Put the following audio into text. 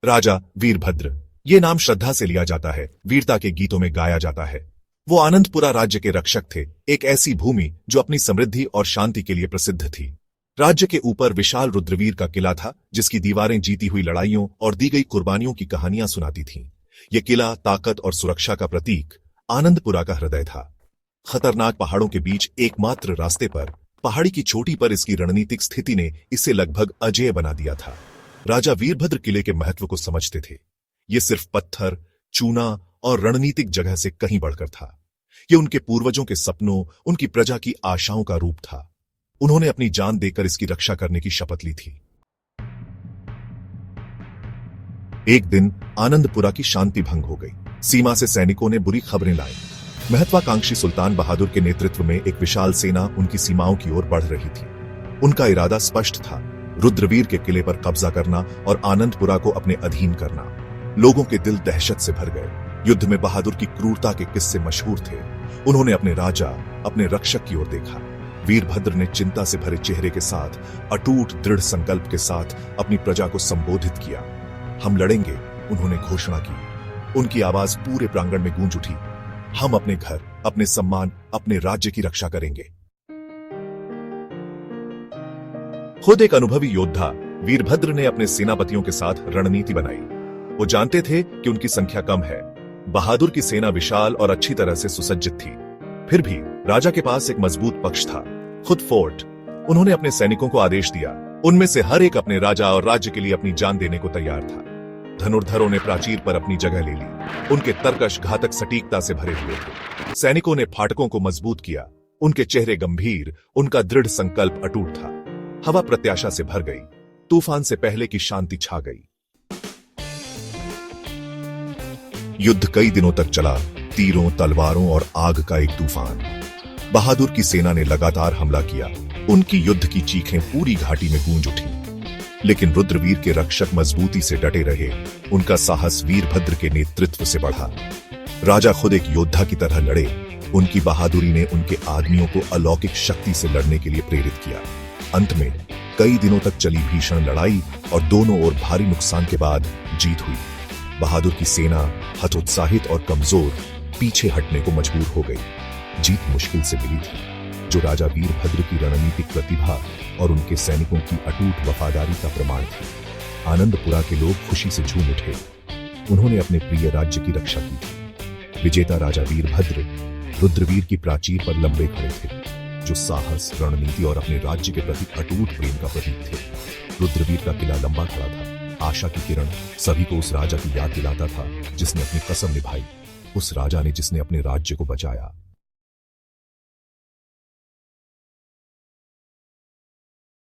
राजा वीरभद्र, ये नाम श्रद्धा से लिया जाता है, वीरता के गीतों में गाया जाता है। वो आनंदपुरा राज्य के रक्षक थे, एक ऐसी भूमि जो अपनी समृद्धि और शांति के लिए प्रसिद्ध थी। राज्य के ऊपर विशाल रुद्रवीर का किला था, जिसकी दीवारें जीती हुई लड़ाइयों और दी गई कुर्बानियों की कहानियां सुनाती थीं। यह किला ताकत और सुरक्षा का प्रतीक, आनंदपुरा का हृदय था। खतरनाक पहाड़ों के बीच एकमात्र रास्ते पर, पहाड़ी की चोटी पर इसकी रणनीतिक स्थिति ने इसे लगभग अजेय बना दिया था। राजा वीरभद्र किले के महत्व को समझते थे। ये सिर्फ पत्थर, चूना और रणनीतिक जगह से कहीं बढ़कर था। ये उनके पूर्वजों के सपनों, उनकी प्रजा की आशाओं का रूप था। उन्होंने अपनी जान देकर इसकी रक्षा करने की शपथ ली थी। एक दिन आनंदपुरा की शांति भंग हो गई। सीमा से सैनिकों ने बुरी खबरें लाई। महत्वाकांक्षी सुल्तान बहादुर के नेतृत्व में एक विशाल सेना उनकी सीमाओं की ओर बढ़ रही थी। उनका इरादा स्पष्ट था, रुद्रवीर के किले पर कब्जा करना और आनंदपुरा को अपने अधीन करना। लोगों के दिल दहशत से भर गए। युद्ध में बहादुर की क्रूरता के किस्से मशहूर थे। उन्होंने अपने राजा, अपने रक्षक की ओर देखा। वीरभद्र ने चिंता से भरे चेहरे के साथ, अटूट दृढ़ संकल्प के साथ अपनी प्रजा को संबोधित किया। हम लड़ेंगे, उन्होंने घोषणा की। उनकी आवाज पूरे प्रांगण में गूंज उठी। हम अपने घर, अपने सम्मान, अपने राज्य की रक्षा करेंगे। खुद एक अनुभवी योद्धा, वीरभद्र ने अपने सेनापतियों के साथ रणनीति बनाई। वो जानते थे कि उनकी संख्या कम है। बहादुर की सेना विशाल और अच्छी तरह से सुसज्जित थी। फिर भी राजा के पास एक मजबूत पक्ष था, खुद फोर्ट। उन्होंने अपने सैनिकों को आदेश दिया। उनमें से हर एक अपने राजा और राज्य के लिए अपनी जान देने को तैयार था। धनुर्धरों ने प्राचीर पर अपनी जगह ले ली। उनके तर्कश घातक सटीकता से भरे हुए थे। सैनिकों ने फाटकों को मजबूत किया। उनके चेहरे गंभीर, उनका दृढ़ संकल्प अटूट था। हवा प्रत्याशा से भर गई। तूफान से पहले की शांति छा गई। युद्ध कई दिनों तक चला, तीरों, तलवारों और आग का एक तूफान। बहादुर की सेना ने लगातार हमला किया। उनकी युद्ध की चीखें पूरी घाटी में गूंज उठी। लेकिन रुद्रवीर के रक्षक मजबूती से डटे रहे। उनका साहस वीरभद्र के नेतृत्व से बढ़ा। राजा खुद एक योद्धा की तरह लड़े। उनकी बहादुरी ने उनके आदमियों को अलौकिक शक्ति से लड़ने के लिए प्रेरित किया। अंत में कई दिनों तक चली भीषण लड़ाई और दोनों ओर भारी नुकसान के बाद जीत हुई। बहादुर की सेना हतोत्साहित और कमजोर पीछे हटने को मजबूर हो गई। जीत मुश्किल से मिली थी, जो राजा वीरभद्र की रणनीतिक प्रतिभा और उनके सैनिकों की अटूट वफादारी का प्रमाण थी। आनंदपुरा के लोग खुशी से झूम उठे। उन्होंने अपने प्रिय राज्य की रक्षा की थी। विजेता राजा वीरभद्र रुद्रवीर की प्राचीर पर लंबे खड़े थे, जो साहस, रणनीति और अपने राज्य के प्रति अटूट प्रेम का प्रतीक थे। रुद्रवीर का किला लंबा खड़ा था। आशा की किरण सभी को उस राजा की याद दिलाता था जिसने अपनी कसम निभाई, उस राजा ने जिसने अपने राज्य को बचाया।